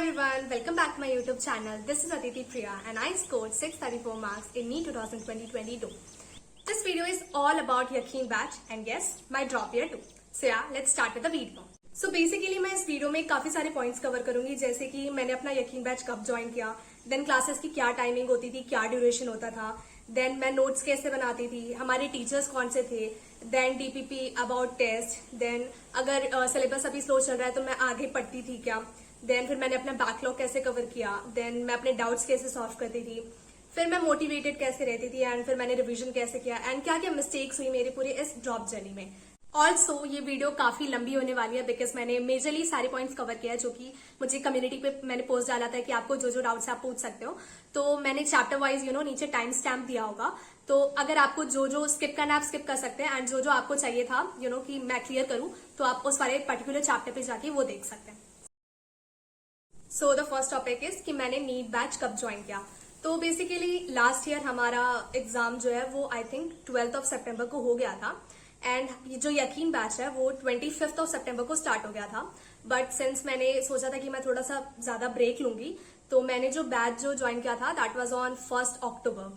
everyone, welcome back to my YouTube channel. This is Aditi Priya and I scored 634 marks in NEET 2022. This video is all about Yakeen batch and yes, my drop year too. So yeah, let's start with the video. So basically मैं इस video में काफी सारे points cover करूंगी, जैसे कि मैंने अपना यकीन बैच कब ज्वाइन किया, देन क्लासेस की क्या टाइमिंग होती थी, क्या ड्यूरेशन होता था, देन मैं नोट्स कैसे बनाती थी, हमारे टीचर्स कौन से थे, then DPP about test, then अगर सिलेबस अभी स्लो चल रहा है तो मैं आगे पढ़ती थी क्या, देन फिर मैंने अपना बैकलॉग कैसे कवर किया, देन मैं अपने डाउट्स कैसे सॉल्व करती थी, फिर मैं मोटिवेटेड कैसे रहती थी एंड फिर मैंने रिवीजन कैसे किया एंड क्या क्या मिस्टेक्स हुई मेरे पूरे इस ड्रॉप जर्नी में. ऑल्सो ये वीडियो काफी लंबी होने वाली है बिकॉज मैंने मेजरली सारे पॉइंट्स कवर किया है जो कि मुझे कम्युनिटी पे मैंने पोस्ट डाला था कि आपको जो जो डाउट्स आप पूछ सकते हो. तो मैंने चैप्टर वाइज नीचे टाइम स्टैम्प दिया होगा, तो अगर आपको जो जो स्किप करना है आप स्किप कर सकते हैं एंड जो जो आपको चाहिए था कि मैं क्लियर करूं तो आप उस वाले पर्टिकुलर चैप्टर पे जाके वो देख सकते हैं. So the first topic is कि मैंने नीट बैच कब ज्वाइन किया. तो बेसिकली लास्ट ईयर हमारा एग्जाम जो है वो आई थिंक 12 सितंबर को हो गया था एंड जो यकीन बैच है वो 25 सितंबर को स्टार्ट हो गया था. बट सिंस मैंने सोचा था कि मैं थोड़ा सा ज्यादा ब्रेक लूंगी तो मैंने जो बैच जो ज्वाइन किया था that was on 1 October.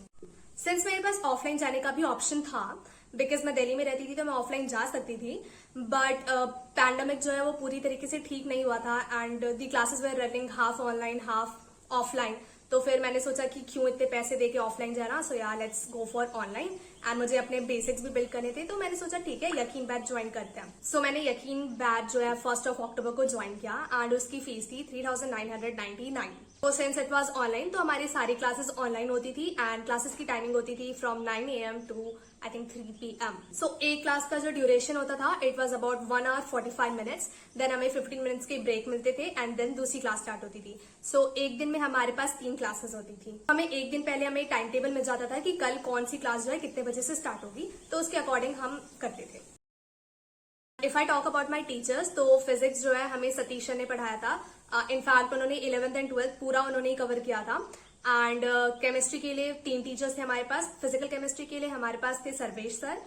Since मेरे पास ऑफलाइन जाने का भी ऑप्शन था बिकॉज मैं दिल्ली में रहती थी तो मैं ऑफलाइन जा सकती थी, बट पैंडेमिक जो है वो पूरी तरीके से ठीक नहीं हुआ था and the classes were running half online half offline. तो फिर मैंने सोचा कि क्यों इतने पैसे देके ऑफलाइन जाना, सो यार let's go for online and मुझे अपने बेसिक्स भी बिल्ड करने थे तो मैंने सोचा ठीक है यकीन बैच ज्वाइन करते हैं. सो मैंने यकीन बैच जो है 1 अक्टूबर को ज्वाइन किया एंड उसकी फीस थी 3999. तो सिंस इट वाज ऑनलाइन तो हमारी सारी क्लासेस ऑनलाइन होती थी एंड क्लासेस की टाइमिंग होती थी from 9 AM to I think 3 PM. So एक क्लास का जो ड्यूरेशन होता था it was about 1 hour 45 minutes. Then हमें 15 मिनट्स के ब्रेक मिलते थे एंड देन दूसरी क्लास स्टार्ट होती थी. सो एक दिन में हमारे पास 3 क्लासेस होती थी. हमें एक दिन पहले हमें टाइम टेबल मिल जाता था कि कल कौन सी क्लास जो है कितने बजे से स्टार्ट होगी, तो उसके अकॉर्डिंग हम करते थे. If I talk about my teachers तो फिजिक्स जो है हमें सतीश सर ने पढ़ाया था. इनफैक्ट उन्होंने 11th एंड 12th पूरा उन्होंने ही कवर किया था. एंड केमिस्ट्री के लिए 3 टीचर्स थे हमारे पास. फिजिकल केमिस्ट्री के लिए हमारे पास थे सर्वेश सर,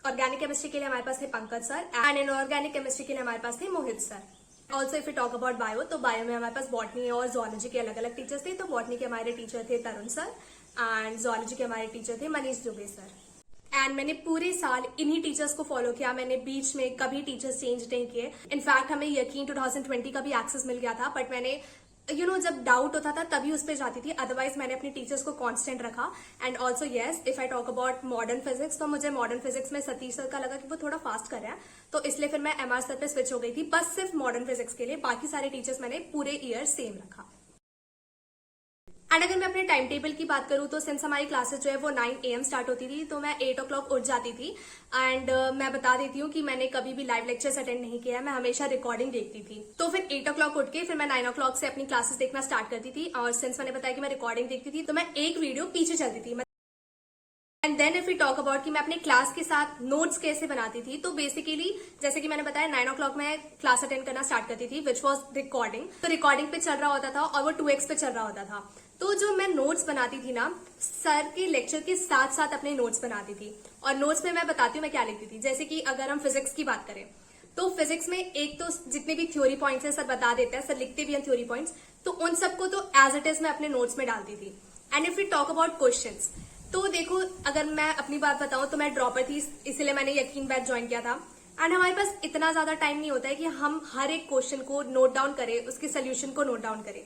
ऑर्गेनिक केमिस्ट्री के लिए हमारे पास थे Pankaj sir and inorganic chemistry के लिए हमारे पास थे Mohit sir. Also if you talk about bio तो बायो में हमारे पास बॉटनी और जोलॉजी के अलग अलग टीचर्स थे. तो बॉटनी के हमारे टीचर थे तरुण सर एंड जोलॉजी के हमारे टीचर थे मनीष दुबे सर. एंड मैंने पूरे साल इन्हीं टीचर्स को फॉलो किया, मैंने बीच में कभी टीचर्स चेंज नहीं किए. इनफैक्ट हमें यकीन 2020 का भी एक्सेस मिल गया था बट मैंने जब डाउट होता था तभी उस पर जाती थी, अदरवाइज मैंने अपने टीचर्स को कांस्टेंट रखा. And also yes if I talk about modern physics तो मुझे मॉडर्न फिजिक्स में सतीश सर का लगा कि वो थोड़ा फास्ट कर रहे हैं तो इसलिए फिर मैं MR सर पे स्विच हो गई थी बस सिर्फ मॉडर्न फिजिक्स के लिए. बाकी सारे टीचर्स मैंने पूरे ईयर सेम रखा. एंड अगर मैं अपने टाइम टेबल की बात करूं तो सिंस हमारी क्लासेस जो है वो 9 AM स्टार्ट होती थी तो मैं 8 o'clock उठ जाती थी. एंड मैं बता देती हूँ कि मैंने कभी भी लाइव लेक्चर्स अटेंड नहीं किया है, मैं हमेशा रिकॉर्डिंग देखती थी. तो फिर 8 o'clock उठ के फिर मैं 9 o'clock से अपनी क्लासेस देखना स्टार्ट करती थी और सिंस मैंने बताया कि मैं रिकॉर्डिंग देखती थी तो मैं एक वीडियो पीछे चलती थी. And then if you talk about कि मैं अपने क्लास के साथ नोट्स कैसे बनाती थी तो बेसिकली जैसे कि मैंने बताया 9 o'clock में क्लास अटेंड करना स्टार्ट करती थी विच वॉज रिकॉर्डिंग. तो रिकॉर्डिंग पे चल रहा होता था और वो 2x पे चल रहा होता था. तो जो मैं नोट्स बनाती थी ना सर के लेक्चर के साथ साथ अपने नोट्स बनाती थी. और नोट्स में मैं बताती हूँ मैं क्या लिखती थी. जैसे कि अगर हम फिजिक्स की बात करें तो फिजिक्स में एक तो जितने भी थ्योरी पॉइंट्स है सर बता देते हैं, सर लिखते भी हैं थ्योरी पॉइंट्स, तो उन सबको तो एज इट इज मैं अपने नोट्स में डालती थी. And if you talk about questions तो देखो अगर मैं अपनी बात बताऊं तो मैं ड्रॉपर थी इसलिए मैंने यकीन बैच ज्वाइन किया था. एंड हमारे पास इतना ज्यादा टाइम नहीं होता है कि हम हर एक क्वेश्चन को नोट डाउन करें, उसके सोल्यूशन को नोट डाउन करें.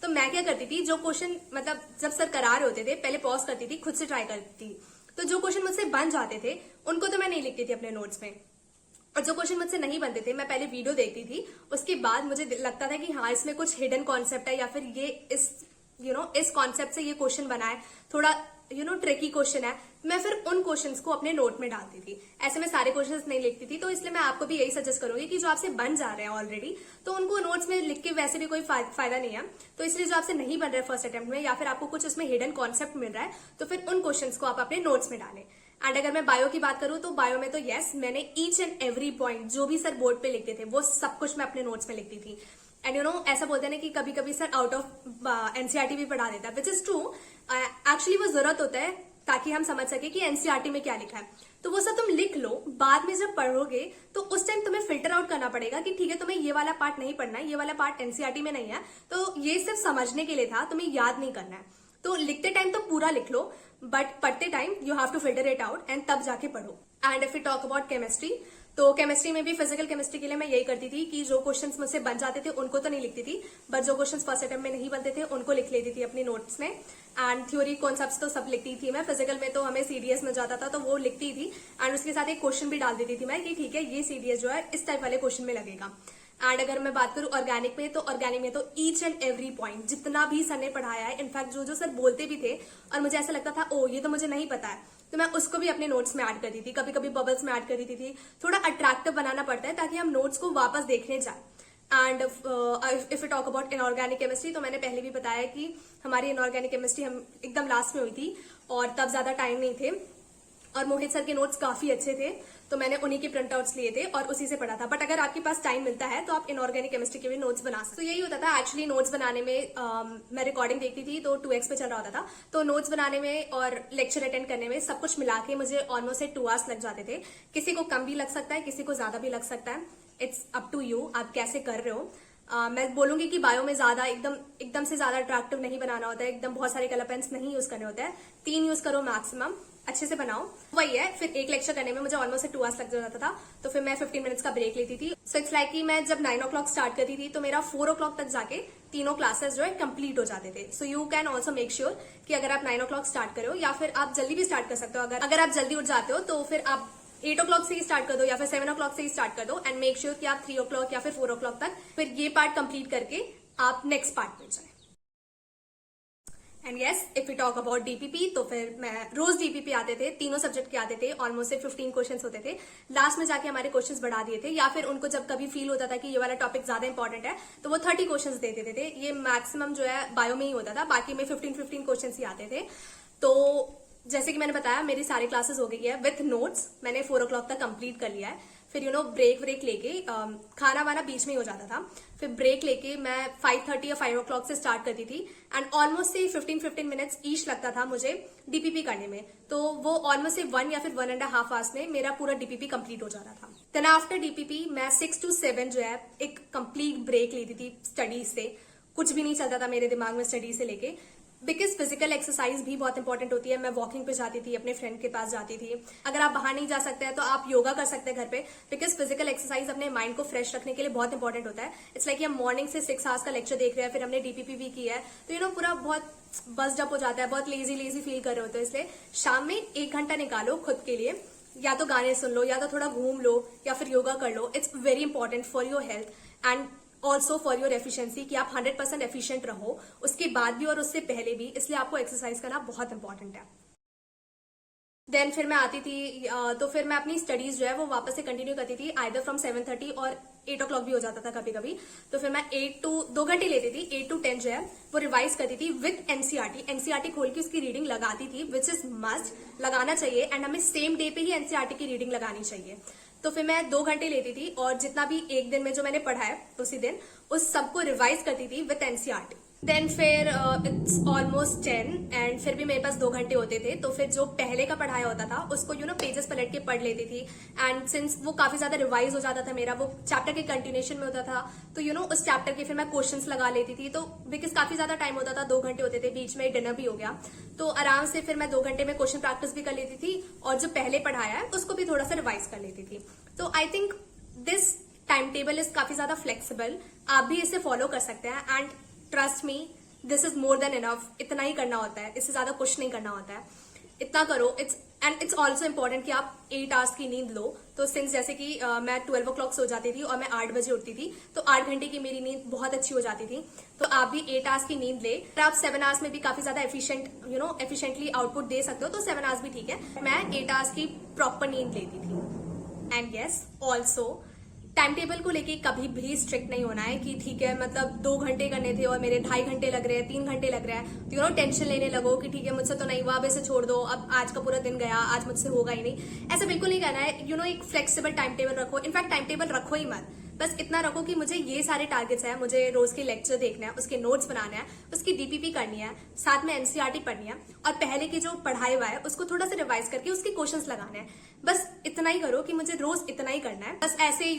तो मैं क्या करती थी, जो क्वेश्चन मतलब जब सर करा रहे होते थे पहले पॉज करती थी, खुद से ट्राई करती थी. तो जो क्वेश्चन मुझसे बन जाते थे उनको तो मैं नहीं लिखती थी अपने नोट्स में, और जो क्वेश्चन मुझसे नहीं बनते थे मैं पहले वीडियो देखती थी. उसके बाद मुझे लगता था कि हाँ इसमें कुछ हिडन कॉन्सेप्ट है या फिर ये इस कॉन्सेप्ट से ये क्वेश्चन बना है, थोड़ा ट्रिकी क्वेश्चन है, मैं फिर उन क्वेश्चंस को अपने नोट में डालती थी. ऐसे में सारे क्वेश्चंस नहीं लिखती थी. तो इसलिए मैं आपको भी यही सजेस्ट करूंगी कि जो आपसे बन जा रहे हैं ऑलरेडी तो उनको नोट्स में लिख के वैसे भी कोई फायदा नहीं है. तो इसलिए जो आपसे नहीं बन रहा है फर्स्ट अटेम्प्ट में या फिर आपको कुछ उसमें हिडन कॉन्सेप्ट मिल रहा है तो फिर उन क्वेश्चंस को आप अपने नोट्स में डालें. एंड अगर मैं बायो की बात करूं तो बायो में तो यस मैंने ईच एंड एवरी पॉइंट जो भी सर बोर्ड पे लिखते थे वो सब कुछ मैं अपने नोट्स में लिखती थी. एंड ऐसा बोलते हैं ना कि कभी कभी सर आउट ऑफ NCERT भी पढ़ा देता है, विच इज ट्रू. एक्चुअली वो जरूरत होता है ताकि हम समझ सके कि एनसीईआरटी में क्या लिखा है। तो वो सब तुम लिख लो, बाद में जब पढ़ोगे तो उस टाइम तुम्हें फिल्टर आउट करना पड़ेगा कि ठीक है तुम्हें ये वाला पार्ट नहीं पढ़ना है, ये वाला पार्ट एनसीईआरटी में नहीं है, तो ये सिर्फ समझने के लिए था, तुम्हें याद नहीं करना है। तो लिखते टाइम तो पूरा लिख लो, बट पढ़ते time you have to filter it out and तब जाके पढ़ो। And if you talk about chemistry, तो केमिस्ट्री में भी फिजिकल केमिस्ट्री के लिए मैं यही करती थी कि जो क्वेश्चंस मुझसे बन जाते थे उनको तो नहीं लिखती थी, बट जो क्वेश्चंस फर्स्ट अटेम्प्ट में नहीं बनते थे उनको लिख लेती थी अपनी नोट्स में। एंड थ्योरी कॉन्सेप्ट्स तो सब लिखती थी मैं। फिजिकल में तो हमें सीडीएस में जाता था तो वो लिखती थी, एंड उसके साथ एक क्वेश्चन भी डाल देती थी मैं कि ठीक है ये सीडीएस जो है इस टाइप वाले क्वेश्चन में लगेगा। एंड अगर मैं बात करूं ऑर्गेनिक में, तो ऑर्गेनिक में तो ईच एंड एवरी पॉइंट जितना भी सर ने पढ़ाया है, इनफैक्ट जो सर बोलते भी थे और मुझे ऐसा लगता था ओ ये तो मुझे नहीं पता है, तो मैं उसको भी अपने नोट्स में ऐड कर दी थी। कभी कभी बबल्स में ऐड कर देती थी। थोड़ा अट्रैक्टिव बनाना पड़ता है ताकि हम नोट्स को वापस देखने जाए। And if you talk about inorganic chemistry, तो मैंने पहले भी बताया कि हमारी इनऑर्गेनिक केमिस्ट्री हम एकदम लास्ट में हुई थी और तब ज्यादा टाइम नहीं थे, और मोहित सर के नोट्स काफी अच्छे थे, तो मैंने उन्हीं के प्रिंट आउट्स लिए थे और उसी से पढ़ा था। बट अगर आपके पास टाइम मिलता है तो आप इनऑर्गेनिक केमिस्ट्री के भी नोट्स बना सकते। तो यही होता था एक्चुअली नोट्स बनाने में। मैं रिकॉर्डिंग देखती थी तो 2x पे चल रहा होता था, तो नोट्स बनाने में और लेक्चर अटेंड करने में सब कुछ मिला के मुझे ऑलमोस्ट 2 आवर्स लग जाते थे। किसी को कम भी लग सकता है, किसी को ज्यादा भी लग सकता है, इट्स अप टू यू, आप कैसे कर रहे हो। मैं बोलूंगी कि बायो में ज्यादा एकदम से ज्यादा अट्रैक्टिव नहीं बनाना होता है, एकदम बहुत सारे कलर पेन्स नहीं यूज करने होते हैं, 3 यूज करो मैक्सिमम, अच्छे से बनाओ। वही है, फिर एक लेक्चर करने में मुझे ऑलमोस्ट 2 आवर्स लग जाता था, तो फिर मैं 15 मिनट्स का ब्रेक लेती थी। सो इट्स लाइक कि मैं जब 9 o'clock स्टार्ट करती थी तो मेरा 4 o'clock तक जाके तीनों क्लासेस जो है कंप्लीट हो जाते थे। So you can also make sure कि अगर आप 9 o'clock स्टार्ट करो, या फिर आप जल्दी भी स्टार्ट कर सकते हो। अगर आप जल्दी उठ जाते हो तो फिर आप 8 o'clock से ही स्टार्ट कर दो या फिर 7 o'clock से ही स्टार्ट कर दो, एंड मेक श्योर कि आप 3 o'clock या फिर 4 o'clock तक फिर ये पार्ट कंप्लीट करके आप नेक्स्ट पार्ट में जाए। And yes, if you talk about DPP, तो फिर मैं रोज डीपीपी आते थे, तीनों सब्जेक्ट के आते थे, ऑलमोस्ट 15 क्वेश्चंस होते थे। लास्ट में जाके हमारे क्वेश्चंस बढ़ा दिए थे, या फिर उनको जब कभी फील होता था कि ये वाला टॉपिक ज्यादा इंपॉर्टेंट है तो वो 30 क्वेश्चंस दे देते थे। ये मैक्सिमम जो है बायो में ही होता था, बाकी में 15 क्वेश्चंस ही आते थे। तो जैसे कि मैंने बताया मेरी सारी क्लासेस हो गई है विथ नोट्स, मैंने 4 o'clock तक कंप्लीट कर लिया है। फिर ब्रेक लेके खाना वाना बीच में ही हो जाता था, फिर ब्रेक लेके मैं 5:30 या 5 o'clock से स्टार्ट करती थी, एंड ऑलमोस्ट से 15 मिनट्स ईच लगता था मुझे डीपीपी करने में। तो वो ऑलमोस्ट से 1 या फिर 1.5 आवर्स में मेरा पूरा डीपीपी कंप्लीट हो जाता था। देन आफ्टर डीपीपी मैं 6 to 7 जो है एक कंप्लीट ब्रेक लेती थी स्टडीज से। कुछ भी नहीं चलता था मेरे दिमाग में स्टडी से लेके, बिकॉज फिजिकल एक्सरसाइज भी बहुत इंपॉर्टेंट होती है। मैं वॉकिंग पे जाती थी, अपने फ्रेंड के पास जाती थी। अगर आप बाहर नहीं जा सकते हैं तो आप योगा कर सकते हैं घर पे, बिकॉज फिजिकल एक्सरसाइज अपने माइंड को फ्रेश रखने के लिए बहुत इंपॉर्टेंट होता है। इट्स लाइक हम मॉर्निंग से 6 आवर्स का लेक्चर देख रहे हैं, फिर हमने डीपीपी भी किया है, तो पूरा बहुत बस्ड अप हो जाता है, बहुत लेजी फील कर रहे होते हो। इसलिए शाम में 1 घंटा निकालो खुद के लिए, या तो गाने सुन लो, या तो थोड़ा घूम लो, या फिर योगा कर लो। It's very important for your health and also for your efficiency, कि आप 100% एफिशिएंट रहो उसके बाद भी और उससे पहले भी। इसलिए आपको एक्सरसाइज करना बहुत इंपॉर्टेंट है। देन फिर मैं आती थी, तो फिर मैं अपनी स्टडीज जो है वो वापस से कंटिन्यू करती थी, आइदर फ्रॉम 7:30 और 8 o'clock भी हो जाता था कभी कभी। तो फिर मैं 2 घंटे लेती थी, 8 to 10 जो है वो रिवाइज करती थी विद एनसीईआरटी खोल के उसकी रीडिंग लगाती थी, विच इज मस्ट, लगाना चाहिए। एंड हमें सेम डे पे ही एनसीईआरटी की रीडिंग लगानी चाहिए। तो फिर मैं 2 घंटे लेती थी और जितना भी एक दिन में जो मैंने पढ़ा है उसी दिन उस सबको रिवाइज करती थी विद एनसीईआरटी। देन फिर इट्स ऑलमोस्ट 10 एंड फिर भी मेरे पास 2 घंटे होते थे, तो फिर जो पहले का पढ़ाया होता था उसको पेजेस पलट के पढ़ लेती थी। एंड सिंस वो काफी ज्यादा रिवाइज हो जाता था मेरा, वो चैप्टर के कंटिन्यूएशन में होता था, तो उस चैप्टर के फिर मैं क्वेश्चंस लगा लेती थी। तो बिकॉज काफी ज्यादा टाइम होता था, 2 घंटे होते थे, बीच में डिनर भी हो गया, तो आराम से फिर मैं 2 घंटे में क्वेश्चन प्रैक्टिस भी कर लेती थी और जो पहले पढ़ाया है उसको भी थोड़ा सा रिवाइज कर लेती थी। तो I think this time table is काफी ज्यादा फ्लेक्सिबल, आप भी इसे फॉलो कर सकते हैं। And trust me, this is more than enough. इतना ही करना होता है, इससे ज्यादा कुछ नहीं करना होता है, इतना करो। इट्स ऑल्सो इम्पोर्टेंट कि आप 8 आवर्स की नींद लो। तो सिंस जैसे कि मैं 12 o'clock सो जाती थी और मैं 8 बजे उठती थी, तो 8 घंटे की मेरी नींद बहुत अच्छी हो जाती थी। तो आप भी 8 आवर्स की नींद ले, आप 7 आवर्स में भी काफी ज्यादा एफिशिएंटली आउटपुट दे सकते हो, तो 7 आवर्स भी ठीक है। मैं 8 आवर्स की प्रॉपर नींद लेती थी। And yes, also time table को लेके कभी भी स्ट्रिक्ट नहीं होना है कि ठीक है मतलब 2 घंटे करने थे और मेरे 2.5 घंटे लग रहे हैं, 3 घंटे लग रहे हैं, तो टेंशन लेने लगो कि ठीक है मुझसे तो नहीं हुआ, अब इसे छोड़ दो, अब आज का पूरा दिन गया, आज मुझसे होगा ही नहीं। ऐसा बिल्कुल नहीं करना है। एक फ्लेक्सिबल टाइम टेबल रखो, इनफैक्ट टाइम टेबल रखो ही मत, बस इतना रखो कि मुझे ये सारे टारगेट्स हैं, मुझे रोज के लेक्चर देखना है, उसके नोट्स बनाना है, उसकी डीपीपी करनी है, साथ में एनसीईआरटी पढ़नी है और पहले की जो पढ़ाई हुआ है उसको थोड़ा सा रिवाइज करके उसके क्वेश्चंस लगाने हैं। बस इतना ही करो कि मुझे रोज इतना ही करना है। बस ऐसे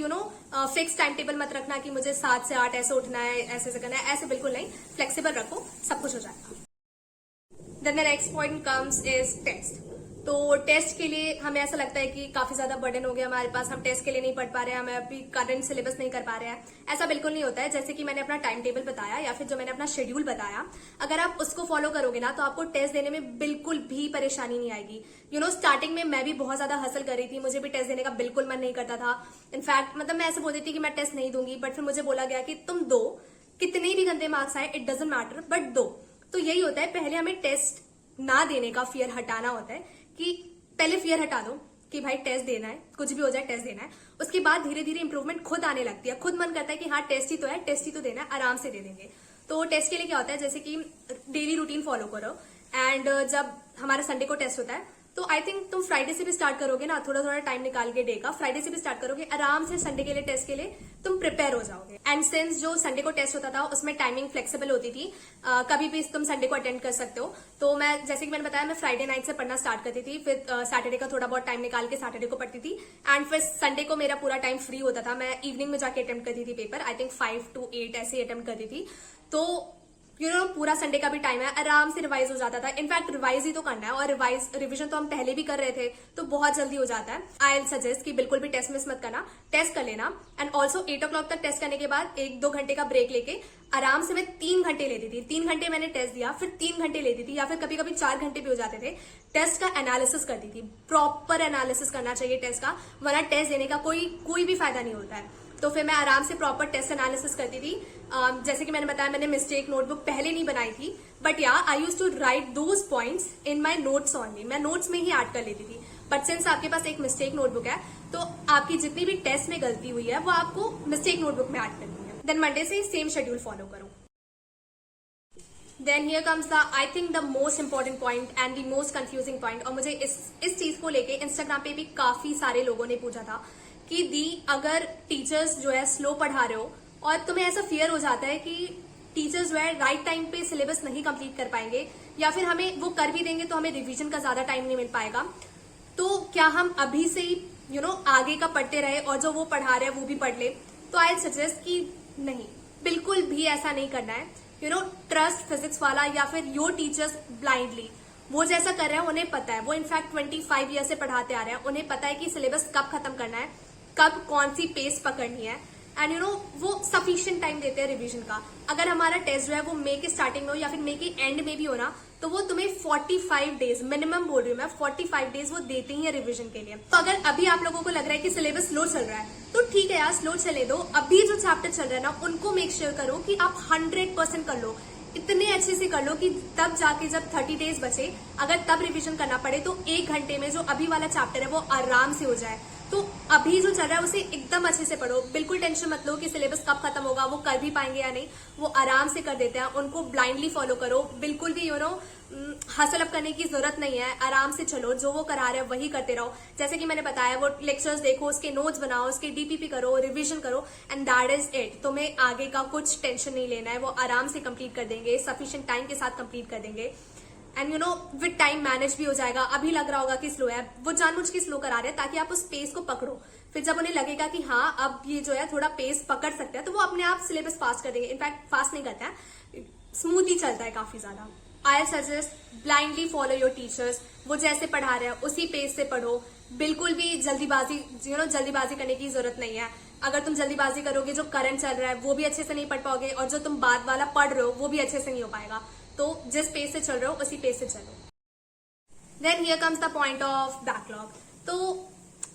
फिक्स टाइम टेबल मत रखना कि मुझे 7 से 8 ऐसे उठना है, ऐसे करना है, ऐसे बिल्कुल नहीं। फ्लेक्सिबल रखो, सब कुछ हो जाएगा। Then the next point comes is test. तो टेस्ट के लिए हमें ऐसा लगता है कि काफी ज्यादा बर्डन हो गया हमारे पास, हम टेस्ट के लिए नहीं पढ़ पा रहे हैं, हमें अभी करंट सिलेबस नहीं कर पा रहे हैं। ऐसा बिल्कुल नहीं होता है। जैसे कि मैंने अपना टाइम टेबल बताया या फिर जो मैंने अपना शेड्यूल बताया, अगर आप उसको फॉलो करोगे ना तो आपको टेस्ट देने में बिल्कुल भी परेशानी नहीं आएगी। स्टार्टिंग में मैं भी बहुत ज्यादा हसल कर रही थी, मुझे भी टेस्ट देने का बिल्कुल मन नहीं करता था। इनफैक्ट मैं ऐसे बोलती थी कि मैं टेस्ट नहीं दूंगी, बट फिर मुझे बोला गया कि तुम दो, कितने भी गंदे मार्क्स आए, इट डजेंट मैटर, बट दो। तो यही होता है, पहले हमें टेस्ट ना देने का फियर हटाना होता है कि पहले फियर हटा दो कि भाई टेस्ट देना है, कुछ भी हो जाए टेस्ट देना है। उसके बाद धीरे धीरे इंप्रूवमेंट खुद आने लगती है, खुद मन करता है कि हाँ टेस्ट ही तो है, टेस्ट ही तो देना है, आराम से दे देंगे। तो टेस्ट के लिए क्या होता है, जैसे कि डेली रूटीन फॉलो करो एंड जब हमारा संडे को टेस्ट होता है तो आई थिंक तुम फ्राइडे से भी स्टार्ट करोगे ना, थोड़ा थोड़ा टाइम निकाल के डे का, फ्राइडे से भी स्टार्ट करोगे, आराम से संडे के लिए टेस्ट के लिए तुम प्रिपेयर हो जाओगे। एंड सिंस जो संडे को टेस्ट होता था उसमें टाइमिंग फ्लेक्सिबल होती थी, कभी भी तुम संडे को अटेंड कर सकते हो। तो मैं जैसे कि मैंने बताया, मैं फ्राइडे नाइट से पढ़ना स्टार्ट करती थी, फिर सैटरडे का थोड़ा बहुत टाइम निकाल के सैटरडे को पढ़ती थी एंड फिर संडे को मेरा पूरा टाइम फ्री होता था। मैं इवनिंग में जाके अटेम्प्ट करती थी पेपर, आई थिंक 5 to 8 ऐसे अटेम्प्ट करती थी। तो पूरा संडे का भी टाइम है, आराम से रिवाइज हो जाता था। इनफैक्ट रिवाइज ही तो करना है और रिविजन तो हम पहले भी कर रहे थे, तो बहुत जल्दी हो जाता है। आई सजेस्ट कि बिल्कुल भी टेस्ट मिस मत करना, टेस्ट कर लेना। एंड ऑल्सो 8 o'clock तक टेस्ट करने के बाद 1-2 घंटे का ब्रेक लेके आराम से मैं 3 घंटे लेती थी। 3 घंटे मैंने टेस्ट दिया, फिर 3 घंटे लेती थी, या फिर कभी कभी 4 घंटे भी हो जाते थे। टेस्ट का एनालिसिस करती थी, प्रॉपर एनालिसिस करना चाहिए टेस्ट का, वरना टेस्ट देने का कोई भी फायदा नहीं होता है। तो फिर मैं आराम से प्रॉपर टेस्ट एनालिसिस करती थी। जैसे कि मैंने बताया, मैंने मिस्टेक नोटबुक पहले नहीं बनाई थी, but yeah I use to write those points in my notes only. मैं नोट्स में ही ऐड कर लेती थी। बट सिंस आपके पास एक मिस्टेक नोटबुक है, तो आपकी जितनी भी टेस्ट में गलती हुई है वो आपको मिस्टेक नोटबुक में ऐड करनी है। देन मंडे से सेम शेड्यूल फॉलो करो। Then here comes the I think the most important point and the most confusing point. और मुझे इस चीज को लेके इंस्टाग्राम पे भी काफी सारे लोगों ने पूछा था कि दी, अगर टीचर्स जो है स्लो पढ़ा रहे हो और तुम्हें ऐसा फियर हो जाता है कि टीचर्स जो है राइट टाइम पे सिलेबस नहीं कंप्लीट कर पाएंगे, या फिर हमें वो कर भी देंगे तो हमें रिवीजन का ज्यादा टाइम नहीं मिल पाएगा, तो क्या हम अभी से ही आगे का पढ़ते रहे और जो वो पढ़ा रहे हैं वो भी पढ़ ले? तो आई सजेस्ट कि नहीं, बिल्कुल भी ऐसा नहीं करना है। ट्रस्ट फिजिक्स वाला या फिर योर टीचर्स ब्लाइंडली, वो जैसा कर रहे हैं उन्हें पता है, वो इनफैक्ट 25 ईयर से पढ़ाते आ रहे हैं, उन्हें पता है कि सिलेबस कब खत्म करना है, कब कौन सी पेस पकड़नी है। एंड वो सफिशिएंट टाइम देते हैं रिवीजन का। अगर हमारा टेस्ट जो है वो मई के स्टार्टिंग में हो या फिर मई के एंड में भी हो ना, तो वो तुम्हें 45 डेज मिनिमम बोल रही हूँ मैं, 45 डेज वो देते ही है रिवीजन के लिए। तो अगर अभी आप लोगों को लग रहा है कि सिलेबस स्लो चल रहा है, तो ठीक है यार, स्लो चले दो। अभी जो चैप्टर चल रहा है ना, उनको मेक श्योर करो कि आप 100% कर लो, इतने अच्छे से कर लो कि तब जाके जब 30 डेज बचे, अगर तब रिवीजन करना पड़े तो 1 घंटे में जो अभी वाला चैप्टर है वो आराम से हो जाए। तो अभी जो चल रहा है उसे एकदम अच्छे से पढ़ो, बिल्कुल टेंशन मत लो कि सिलेबस कब खत्म होगा, वो कर भी पाएंगे या नहीं, वो आराम से कर देते हैं। उनको ब्लाइंडली फॉलो करो, बिल्कुल भी हसल अप करने की जरूरत नहीं है, आराम से चलो, जो वो करा रहे हैं वही करते रहो। जैसे कि मैंने बताया, वो लेक्चर्स देखो, उसके नोट्स बनाओ, उसके डीपीपी करो, रिविजन करो, एंड दैट इज इट। तुम्हें आगे का कुछ टेंशन नहीं लेना है, वो आराम से कंप्लीट कर देंगे, सफिशिएंट टाइम के साथ कंप्लीट कर देंगे। एंड विद टाइम मैनेज भी हो जाएगा। अभी लग रहा होगा कि स्लो है, वो जानबूझ के स्लो करा रहे हैं ताकि आप उस पेस को पकड़ो। फिर जब उन्हें लगेगा कि हाँ अब ये जो है थोड़ा पेस पकड़ सकते हैं, तो वो अपने आप सिलेबस पास कर देंगे। इनफैक्ट फास्ट नहीं करता है, स्मूथली चलता है काफी ज्यादा। I suggest blindly follow your teachers, वो जैसे पढ़ा रहे हैं उसी पेस से पढ़ो, बिल्कुल भी जल्दीबाजी जल्दीबाजी करने की जरूरत नहीं है। अगर तुम जल्दीबाजी करोगे, जो करंट चल रहा है वो भी अच्छे से नहीं पढ़ पाओगे, और जो तुम बाद वाला पढ़ रहे हो वो भी अच्छे से नहीं हो पाएगा। तो जिस पेस से चल रहे हो उसी पेस से चलो। Then here comes the point of backlog. तो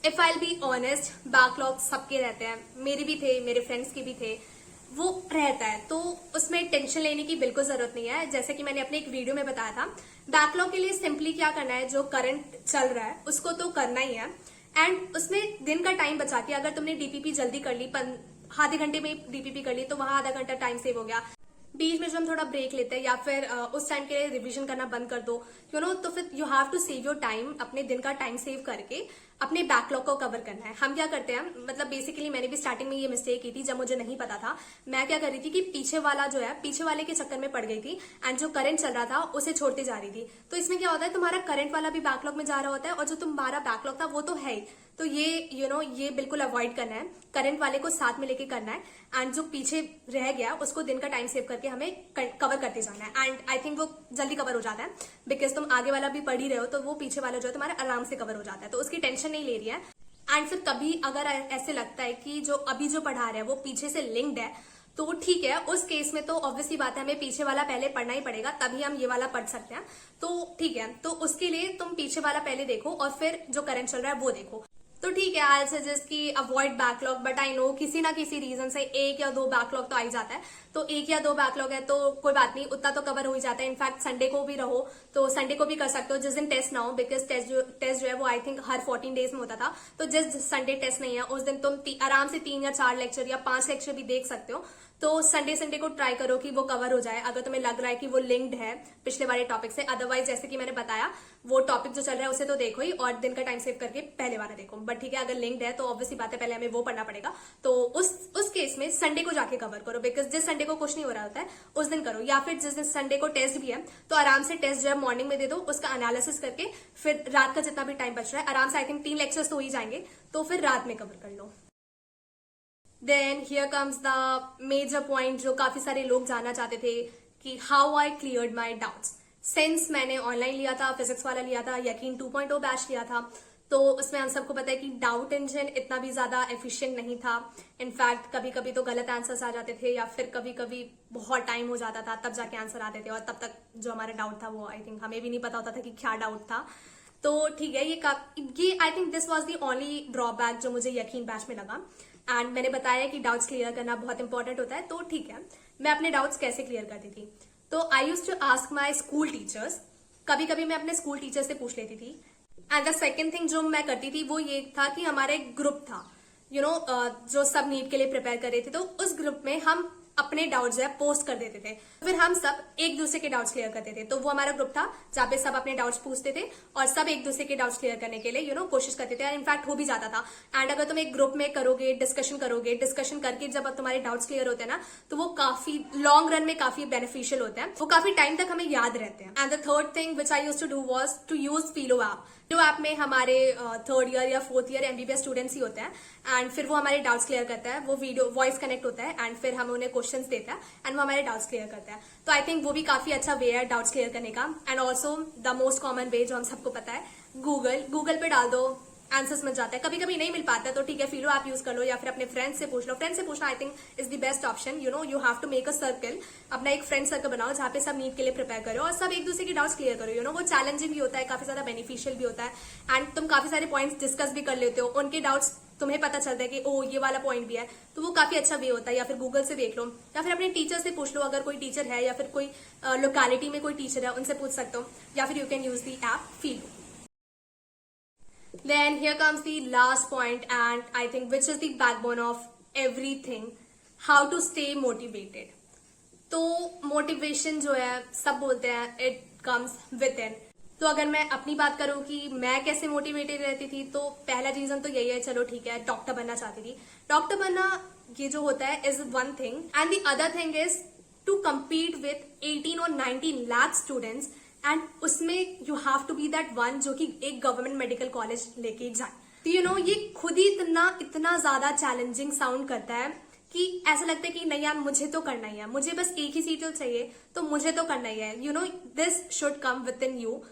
if I be honest, backlog सबके रहते हैं, मेरे भी थे, मेरे फ्रेंड्स के भी थे, वो रहता है, तो उसमें टेंशन लेने की बिल्कुल जरूरत नहीं है। जैसे कि मैंने अपने एक वीडियो में बताया था, बैकलॉग के लिए सिंपली क्या करना है, जो करंट चल रहा है उसको तो करना ही है, एंड उसमें दिन का टाइम बचा के अगर तुमने डीपीपी जल्दी कर ली, आधे घंटे में डीपीपी कर ली, तो वहां आधा घंटा टाइम सेव हो गया। बीच में जो हम थोड़ा ब्रेक लेते हैं या फिर उस टाइम के लिए रिवीजन करना बंद कर दो, तो फिर you have to save your time, अपने दिन का टाइम सेव करके अपने बैकलॉग को कवर करना है। हम क्या करते हैं, मतलब बेसिकली मैंने भी स्टार्टिंग में ये मिस्टेक की थी, जब मुझे नहीं पता था। मैं क्या कर रही थी कि पीछे वाला जो है, पीछे वाले के चक्कर में पड़ गई थी एंड जो करंट चल रहा था उसे छोड़ती जा रही थी। तो इसमें क्या होता है, तुम्हारा करंट वाला भी बैकलॉग में जा रहा होता है और जो तुम्हारा बैकलॉग था वो तो है ही। तो ये ये बिल्कुल अवॉइड करना है, करंट वाले को साथ में लेके करना है एंड जो पीछे रह गया उसको दिन का टाइम सेव करके हमें कवर करते जाना है। एंड आई थिंक वो जल्दी कवर हो जाता है, बिकॉज तुम आगे वाला भी पढ़ ही रहे हो, तो वो पीछे वाला जो है तुम्हारा आराम से कवर हो जाता है, तो उसकी टेंशन नहीं ले रही है। एंड फिर कभी अगर ऐसे लगता है कि जो अभी जो पढ़ा रहे हैं वो पीछे से लिंक्ड है, तो ठीक है, उस केस में तो ऑब्वियसली बात है, हमें पीछे वाला पहले पढ़ना ही पड़ेगा, तभी हम ये वाला पढ़ सकते हैं। तो ठीक है, तो उसके लिए तुम पीछे वाला पहले देखो और फिर जो करंट चल रहा है वो देखो। तो ठीक है, आई सजेस्ट कि avoid backlog, but I know किसी ना किसी रीजन से 1 या 2 बैकलॉग तो आ ही जाता है। तो 1 या 2 बैकलॉग है तो कोई बात नहीं, उतना तो कवर हो ही जाता है। इनफैक्ट संडे को भी रहो तो संडे को भी कर सकते हो, जिस दिन टेस्ट ना हो, बिकॉज टेस्ट जो है वो आई थिंक हर 14 डेज में होता था। तो जिस संडे टेस्ट नहीं है उस दिन तुम आराम से 3 या 4 लेक्चर या 5 लेक्चर भी देख सकते हो। तो संडे को ट्राई करो कि वो कवर हो जाए, अगर तुम्हें लग रहा है कि वो लिंक्ड है पिछले वाले टॉपिक से। अदरवाइज जैसे कि मैंने बताया, वो टॉपिक जो चल रहा है उसे तो देखो ही और दिन का टाइम सेव करके पहले वाला देखो। बट ठीक है, अगर लिंक्ड है तो ऑब्वियसली बात है, पहले हमें वो पढ़ना पड़ेगा। तो उस केस में संडे को जाके कवर करो, बिकॉज जिस संडे को कुछ नहीं हो रहा होता है उस दिन करो। या फिर जिस दिन संडे को टेस्ट भी है तो आराम से टेस्ट जो है मॉर्निंग में दे दो, उसका एनालिसिस करके फिर रात का जितना भी टाइम बच रहा है आराम से, आई थिंक 3 लेक्चर्स तो हो ही जाएंगे, तो फिर रात में कवर कर लो। Then here comes the major point जो काफी सारे लोग जानना चाहते थे कि how I cleared my doubts. Since मैंने ऑनलाइन लिया था, फिजिक्स वाला लिया था, यकीन 2.0 बैच लिया था, तो उसमें हम सबको पता है कि डाउट इंजन इतना भी ज्यादा एफिशिएंट नहीं था। इनफैक्ट कभी कभी तो गलत आंसर्स आ जाते थे या फिर कभी कभी बहुत टाइम हो जाता था तब जाके आंसर आते थे, और तब तक जो हमारा डाउट था वो आई थिंक हमें भी नहीं पता होता था कि क्या डाउट था। तो ठीक है, ये I think this was the only drawback जो मुझे यकीन बैच में लगा। एंड मैंने बताया कि डाउट्स क्लियर करना बहुत इंपॉर्टेंट होता है। तो ठीक है, मैं अपने डाउट्स कैसे क्लियर करती थी, तो I used to ask my school teachers. कभी कभी मैं अपने स्कूल टीचर से पूछ लेती थी। एंड द सेकेंड थिंग जो मैं करती थी वो ये था कि हमारा एक ग्रुप था, जो सब नीट के लिए प्रिपेयर कर रहे थे, तो उस ग्रुप में हम अपने डाउट्स जो है पोस्ट कर देते थे, फिर हम सब एक दूसरे के डाउट्स क्लियर करते थे। तो वो हमारा ग्रुप था जहाँ पे सब अपने डाउट्स पूछते थे और सब एक दूसरे के डाउट्स क्लियर करने के लिए कोशिश करते थे, और इनफैक्ट हो भी जाता था। एंड अगर तुम एक ग्रुप में करोगे, डिस्कशन करके जब तुम्हारे डाउट्स क्लियर होते हैं ना, तो वो काफी लॉन्ग रन में काफी बेनिफिशियल होते हैं, वो काफी टाइम तक हमें याद रहते हैं। And the third thing which I used to do was to use Filo app. जो ऐप में हमारे 3rd ईयर या 4th ईयर MBBS स्टूडेंट्स ही होते हैं, एंड फिर वो हमारे डाउट्स क्लियर करता है, वो वीडियो वॉइस कनेक्ट होता है एंड फिर हमें उन्हें क्वेश्चंस देता है एंड वो हमारे डाउट्स क्लियर करता है। तो आई थिंक वो भी काफी अच्छा वे है डाउट्स क्लियर करने का। And also the most common वे जो हम सबको पता है, गूगल पे डाल दो, आंसर्स मिल जाता है। कभी कभी नहीं मिल पाता है तो ठीक है, फीलो ऐप यूज कर लो या फिर अपने फ्रेंड्स से पूछ लो। फ्रेंड्स से पूछना I think is the best option. You have to make a circle, अपना एक फ्रेंड सर्कल बनाओ जहाँ पे सब नीट के लिए प्रिपेयर करो और सब एक दूसरे के डाउट्स क्लियर करो। वो चैलेंजिंग भी होता है, काफी ज्यादा बेनिफिशियल भी होता है एंड तुम काफी सारे पॉइंट्स डिस्कस भी कर लेते हो, उनके डाउट्स तुम्हें पता चलता है कि ओ ये वाला पॉइंट भी है, तो वो काफी अच्छा वे होता है। या फिर गूगल से देख लो या फिर अपने टीचर से पूछ लो, अगर कोई टीचर है या फिर कोई लोकेलिटी में कोई टीचर है उनसे पूछ सकते हो, या फिर you can use the app Filo. Then here comes the last point and I think which is the backbone of everything, how to stay motivated. तो मोटिवेशन जो है सब बोलते हैं it comes within। तो अगर मैं अपनी बात करूं कि मैं कैसे मोटिवेटेड रहती थी, तो पहला रीजन तो यही है, चलो ठीक है, डॉक्टर बनना चाहती थी। डॉक्टर बनना ये जो होता है is one thing and the other thing is to compete with 18 और 19 लाख स्टूडेंट्स एंड उसमें you have to be that one जो कि एक गवर्नमेंट मेडिकल कॉलेज लेके जाए। तो ये खुद ही इतना ज्यादा चैलेंजिंग साउंड करता है कि ऐसा लगता है कि नहीं यार, मुझे तो करना ही है, मुझे बस एक ही सीट चाहिए तो मुझे तो करना ही है। This should come with in you.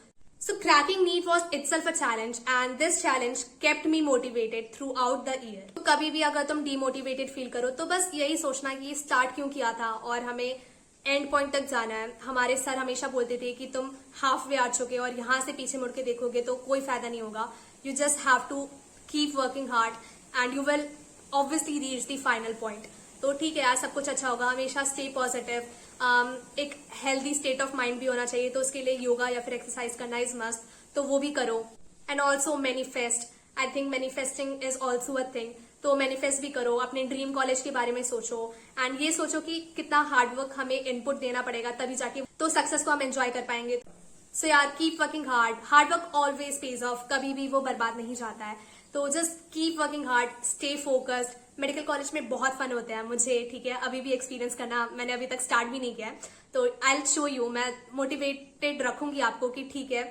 So cracking NEET was itself a challenge and this challenge kept me motivated throughout the year। तो कभी भी अगर तुम demotivated फील करो तो बस यही सोचना कि स्टार्ट क्यों किया था और हमें एंड पॉइंट तक जाना है। हमारे सर हमेशा बोलते थे कि तुम हाफ वे आ चुके और यहाँ से पीछे मुड़ के देखोगे तो कोई फायदा नहीं होगा। You just have to keep working hard and you will obviously reach the final point. तो ठीक है यार, सब कुछ अच्छा होगा, हमेशा स्टे पॉजिटिव। एक हेल्दी स्टेट ऑफ माइंड भी होना चाहिए, तो उसके लिए योगा या फिर एक्सरसाइज करना इज मस्ट, तो वो भी करो। And also manifest, I think manifesting is also a thing. तो मैनिफेस्ट भी करो, अपने ड्रीम कॉलेज के बारे में सोचो एंड ये सोचो कि कितना हार्डवर्क हमें इनपुट देना पड़ेगा तभी जाके तो सक्सेस को हम एंजॉय कर पाएंगे। सो यार keep working hard work always page of, कभी भी वो बर्बाद नहीं जाता है। तो just keep working hard, stay focused. Medical college में बहुत फन होता है मुझे, ठीक है, अभी भी एक्सपीरियंस करना, मैंने अभी तक स्टार्ट भी नहीं किया है, तो आई विल शो यू, मैं मोटिवेटेड रखूंगी आपको कि ठीक है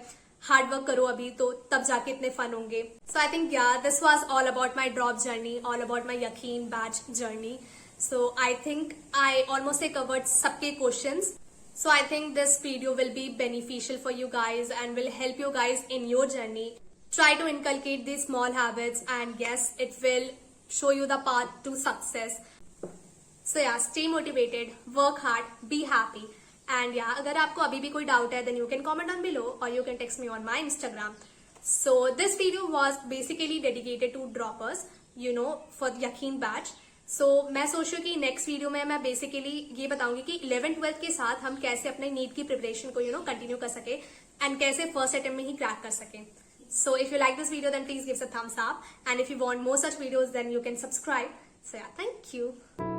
हार्ड वर्क करो अभी, तो तब जाके इतने फन होंगे। So I think yeah this was all about my drop journey, all about my Yakeen batch journey. So I think I almost covered सबके questions. So I think this video will be beneficial for you guys and will help you guys in your journey. Try to inculcate these small habits and yes, it will show you the path to success. So yeah, stay motivated, work hard, be happy. And yeah, अगर आपको अभी भी कोई doubt है then you can comment on below or you can text me on my Instagram. So this video was basically dedicated to droppers, you know, for the Yaqeen batch. सो मैं सोच रही हूँ कि नेक्स्ट वीडियो में मैं basically ये बताऊंगी कि 11th-12th के साथ हम कैसे अपने नीट की प्रिपरेशन को कंटिन्यू कर सके एंड कैसे फर्स्ट अटेम्प्ट में ही क्रैक कर सके। So if you like this video then please give a thumbs up and if you want more such videos then you can subscribe. So yeah, thank you.